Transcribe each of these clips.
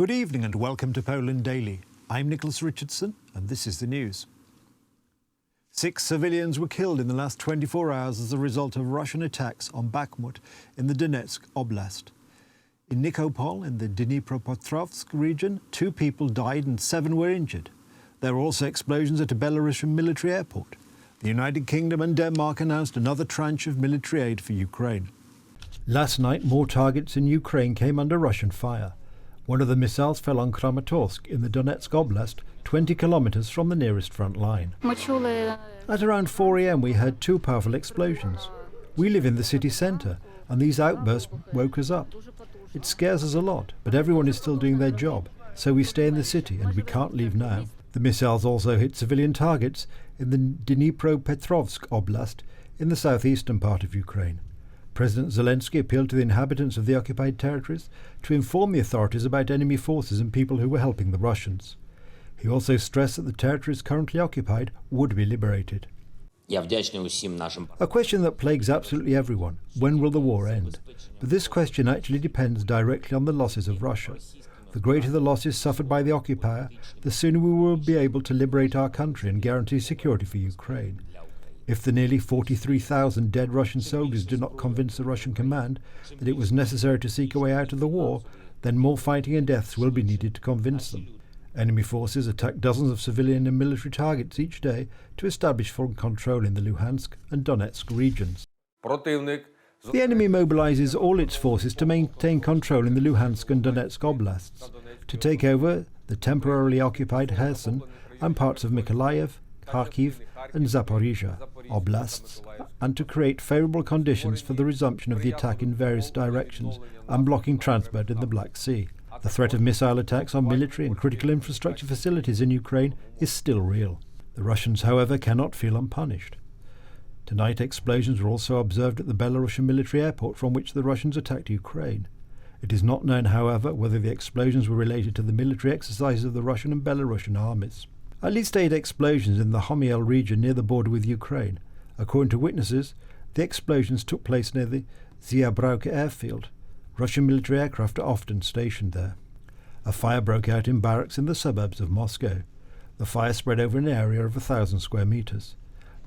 Good evening and welcome to Poland Daily. I'm Nicholas Richardson and this is the news. 6 civilians were killed in the last 24 hours as a result of Russian attacks on Bakhmut in the Donetsk Oblast. In Nikopol, in the Dnipropetrovsk region, 2 people died and 7 were injured. There were also explosions at a Belarusian military airport. The United Kingdom and Denmark announced another tranche of military aid for Ukraine. Last night, more targets in Ukraine came under Russian fire. One of the missiles fell on Kramatorsk in the Donetsk Oblast, 20 kilometres from the nearest front line. At around 4 a.m. we heard 2 powerful explosions. We live in the city centre, and these outbursts woke us up. It scares us a lot, but everyone is still doing their job, so we stay in the city and we can't leave now. The missiles also hit civilian targets in the Dnipropetrovsk Oblast in the southeastern part of Ukraine. President Zelensky appealed to the inhabitants of the occupied territories to inform the authorities about enemy forces and people who were helping the Russians. He also stressed that the territories currently occupied would be liberated. A question that plagues absolutely everyone: when will the war end? But this question actually depends directly on the losses of Russia. The greater the losses suffered by the occupier, the sooner we will be able to liberate our country and guarantee security for Ukraine. If the nearly 43,000 dead Russian soldiers do not convince the Russian command that it was necessary to seek a way out of the war, then more fighting and deaths will be needed to convince them. Enemy forces attack dozens of civilian and military targets each day to establish full control in the Luhansk and Donetsk regions. The enemy mobilises all its forces to maintain control in the Luhansk and Donetsk oblasts, to take over the temporarily occupied Kherson and parts of Mykolaiv, Kharkiv and Zaporizhia oblasts, and to create favourable conditions for the resumption of the attack in various directions and blocking transport in the Black Sea. The threat of missile attacks on military and critical infrastructure facilities in Ukraine is still real. The Russians, however, cannot feel unpunished. Tonight, explosions were also observed at the Belarusian military airport from which the Russians attacked Ukraine. It is not known, however, whether the explosions were related to the military exercises of the Russian and Belarusian armies. At least 8 explosions in the Homiel region near the border with Ukraine. According to witnesses, the explosions took place near the Ziabrauka airfield. Russian military aircraft are often stationed there. A fire broke out in barracks in the suburbs of Moscow. The fire spread over an area of 1,000 square metres.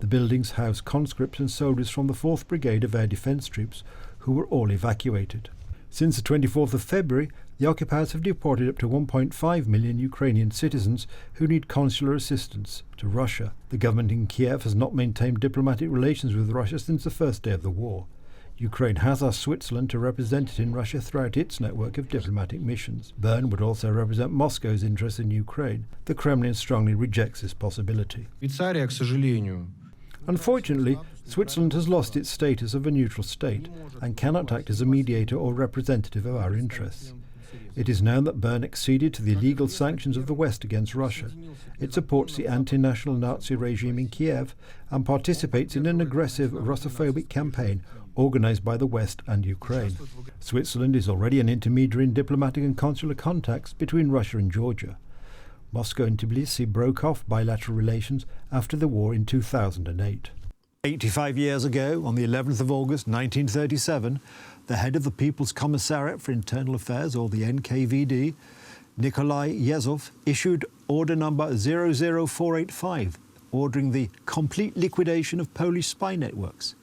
The buildings housed conscripts and soldiers from the 4th Brigade of Air Defence Troops, who were all evacuated. Since the 24th of February, the occupiers have deported up to 1.5 million Ukrainian citizens who need consular assistance to Russia. The government in Kiev has not maintained diplomatic relations with Russia since the first day of the war. Ukraine has asked Switzerland to represent it in Russia throughout its network of diplomatic missions. Bern would also represent Moscow's interests in Ukraine. The Kremlin strongly rejects this possibility. Unfortunately, Switzerland has lost its status of a neutral state and cannot act as a mediator or representative of our interests. It is known that Bern acceded to the illegal sanctions of the West against Russia. It supports the anti-national Nazi regime in Kiev and participates in an aggressive Russophobic campaign organised by the West and Ukraine. Switzerland is already an intermediary in diplomatic and consular contacts between Russia and Georgia. Moscow and Tbilisi broke off bilateral relations after the war in 2008. 85 years ago, on the 11th of August 1937, the head of the People's Commissariat for Internal Affairs, or the NKVD, Nikolai Yezhov, issued Order number 00485, ordering the complete liquidation of Polish spy networks.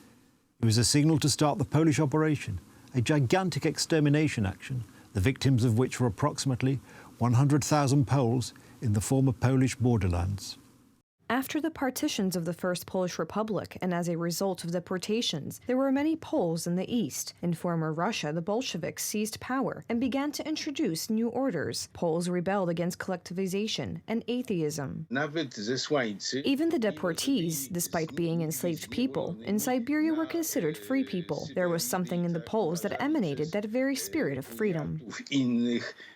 It was a signal to start the Polish operation, a gigantic extermination action, the victims of which were approximately 100,000 Poles in the former Polish borderlands. After the partitions of the First Polish Republic and as a result of deportations, there were many Poles in the east. In former Russia, the Bolsheviks seized power and began to introduce new orders. Poles rebelled against collectivization and atheism. Even the deportees, despite being enslaved people, in Siberia were considered free people. There was something in the Poles that emanated that very spirit of freedom.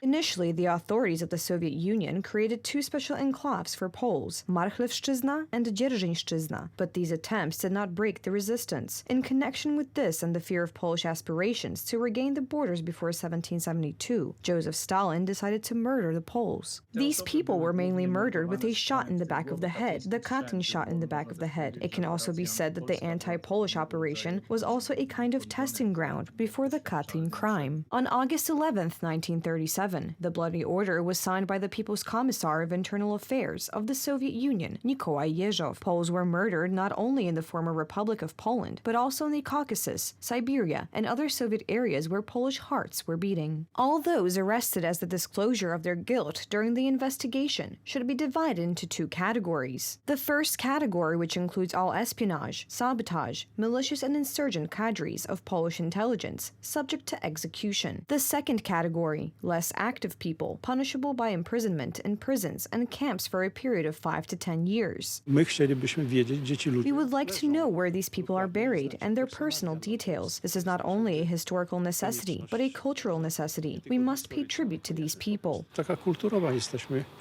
Initially, the authorities of the Soviet Union created 2 special enclaves for Poles, Marchlew Lubelszczyzna and Dzierżyńszczyzna, but these attempts did not break the resistance. In connection with this and the fear of Polish aspirations to regain the borders before 1772, Joseph Stalin decided to murder the Poles. These people were mainly murdered with a shot in the back of the head, the Katyn shot in the back of the head. It can also be said that the anti-Polish operation was also a kind of testing ground before the Katyn crime. On August 11, 1937, the Bloody Order was signed by the People's Commissar of Internal Affairs of the Soviet Union, Nikolai Yezhov. Poles were murdered not only in the former Republic of Poland, but also in the Caucasus, Siberia, and other Soviet areas where Polish hearts were beating. All those arrested as the disclosure of their guilt during the investigation should be divided into two categories. The first category, which includes all espionage, sabotage, malicious and insurgent cadres of Polish intelligence, subject to execution. The second category, less active people, punishable by imprisonment in prisons and camps for a period of 5 to 10 years. We would like to know where these people are buried and their personal details. This is not only a historical necessity, but a cultural necessity. We must pay tribute to these people.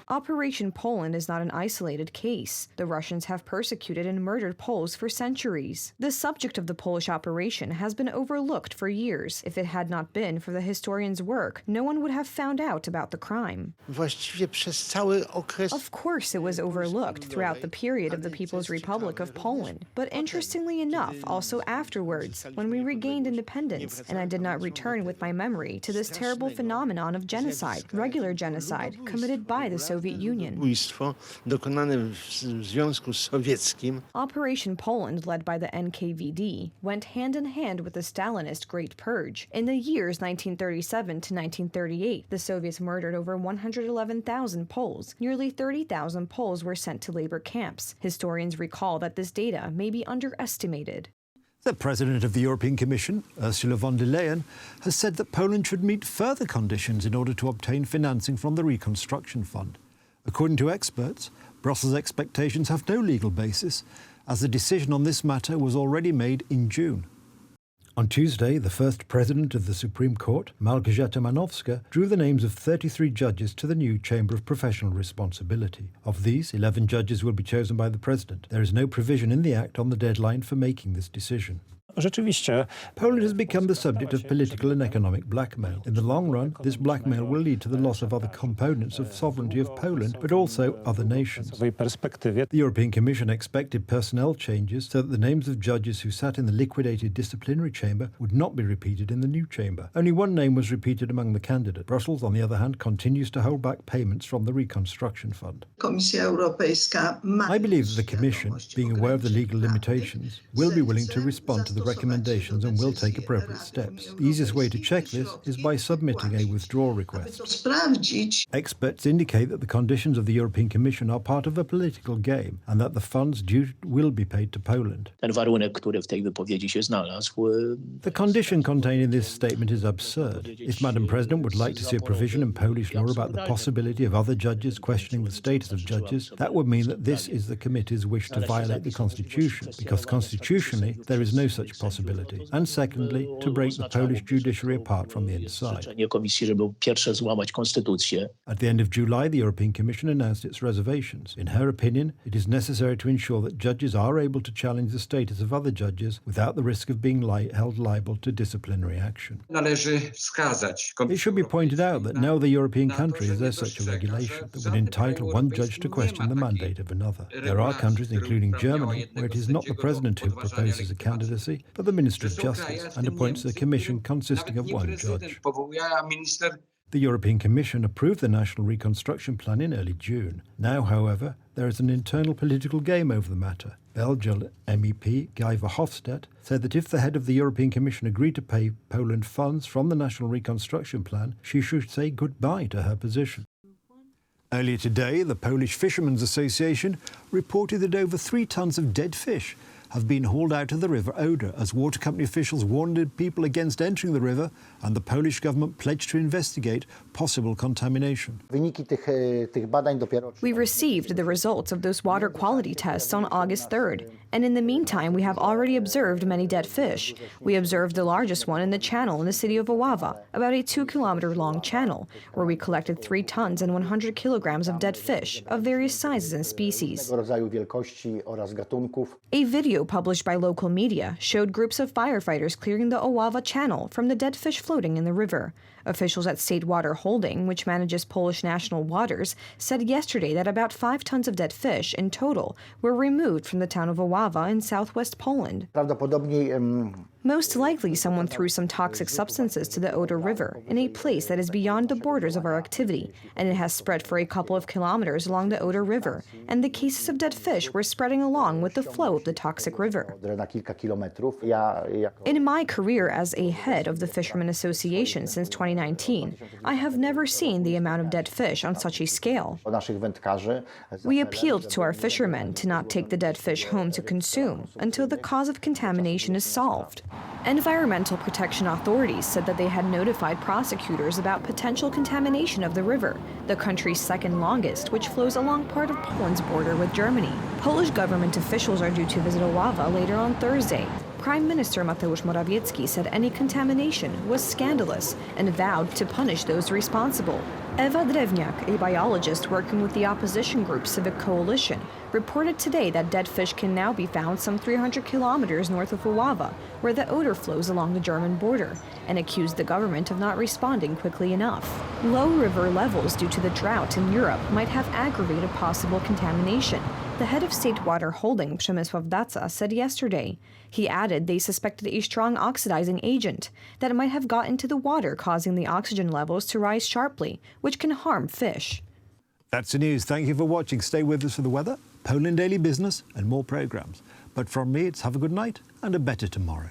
Operation Poland is not an isolated case. The Russians have persecuted and murdered Poles for centuries. The subject of the Polish operation has been overlooked for years. If it had not been for the historian's work, no one would have found out about the crime. Of course, it was overlooked throughout the period of the People's Republic of Poland. But interestingly enough, also afterwards, when we regained independence, and I did not return with my memory to this terrible phenomenon of genocide, regular genocide, committed by the Soviet Union. Operation Poland, led by the NKVD, went hand in hand with the Stalinist Great Purge. In the years 1937 to 1938, the Soviets murdered over 111,000 Poles. Nearly 30,000 Poles were sent to labor camps. Historians recall that this data may be underestimated. The President of the European Commission, Ursula von der Leyen, has said that Poland should meet further conditions in order to obtain financing from the Reconstruction Fund. According to experts, Brussels' expectations have no legal basis, as the decision on this matter was already made in June. On Tuesday, the first President of the Supreme Court, Małgorzata Manowska, drew the names of 33 judges to the new Chamber of Professional Responsibility. Of these, 11 judges will be chosen by the President. There is no provision in the Act on the deadline for making this decision. Poland has become the subject of political and economic blackmail. In the long run, this blackmail will lead to the loss of other components of sovereignty of Poland, but also other nations. The European Commission expected personnel changes so that the names of judges who sat in the liquidated disciplinary chamber would not be repeated in the new chamber. Only one name was repeated among the candidates. Brussels, on the other hand, continues to hold back payments from the Reconstruction Fund. I believe that the Commission, being aware of the legal limitations, will be willing to respond to the recommendations and will take appropriate steps. The easiest way to check this is by submitting a withdrawal request. Experts indicate that the conditions of the European Commission are part of a political game and that the funds due will be paid to Poland. The condition contained in this statement is absurd. If Madam President would like to see a provision in Polish law about the possibility of other judges questioning the status of judges, that would mean that this is the committee's wish to violate the Constitution, because constitutionally there is no such possibility, and secondly, to break the Polish judiciary apart from the inside. At the end of July, the European Commission announced its reservations. In her opinion, it is necessary to ensure that judges are able to challenge the status of other judges without the risk of being held liable to disciplinary action. It should be pointed out that no other European country has there such a regulation that would entitle one judge to question the mandate of another. There are countries, including Germany, where it is not the President who proposes a candidacy, but the Minister of Justice, and appoints a commission consisting of one judge. The European Commission approved the National Reconstruction Plan in early June. Now, however, there is an internal political game over the matter. Belgian MEP Guy Verhofstadt said that if the head of the European Commission agreed to pay Poland funds from the National Reconstruction Plan, she should say goodbye to her position. Earlier today, the Polish Fishermen's Association reported that over 3 tons of dead fish have been hauled out of the River Oder as water company officials warned people against entering the river, and the Polish government pledged to investigate possible contamination. We received the results of those water quality tests on August 3rd, and in the meantime we have already observed many dead fish. We observed the largest one in the channel in the city of Oława, about a 2-kilometer-long channel, where we collected 3 tons and 100 kilograms of dead fish of various sizes and species. A video published by local media showed groups of firefighters clearing the Oława channel from the dead fish floating in the river. Officials at State Water Holding, which manages Polish national waters, said yesterday that about 5 tons of dead fish in total were removed from the town of Oława in southwest Poland. Most likely someone threw some toxic substances to the Oder River in a place that is beyond the borders of our activity, and it has spread for a couple of kilometers along the Oder River, and the cases of dead fish were spreading along with the flow of the toxic river. In my career as a head of the Fishermen Association since 2019, I have never seen the amount of dead fish on such a scale. We appealed to our fishermen to not take the dead fish home to consume until the cause of contamination is solved. Environmental protection authorities said that they had notified prosecutors about potential contamination of the river, the country's second longest, which flows along part of Poland's border with Germany. Polish government officials are due to visit Oława later on Thursday. Prime Minister Mateusz Morawiecki said any contamination was scandalous and vowed to punish those responsible. Ewa Drewniak, a biologist working with the opposition group Civic Coalition, reported today that dead fish can now be found some 300 kilometers north of Oława, where the Oder flows along the German border, and accused the government of not responding quickly enough. Low river levels due to the drought in Europe might have aggravated possible contamination, the head of State Water Holding, Przemysław Daca, said yesterday. He added they suspected a strong oxidizing agent that might have got into the water, causing the oxygen levels to rise sharply, which can harm fish. That's the news. Thank you for watching. Stay with us for the weather, Poland Daily Business and more programmes. But from me, it's have a good night and a better tomorrow.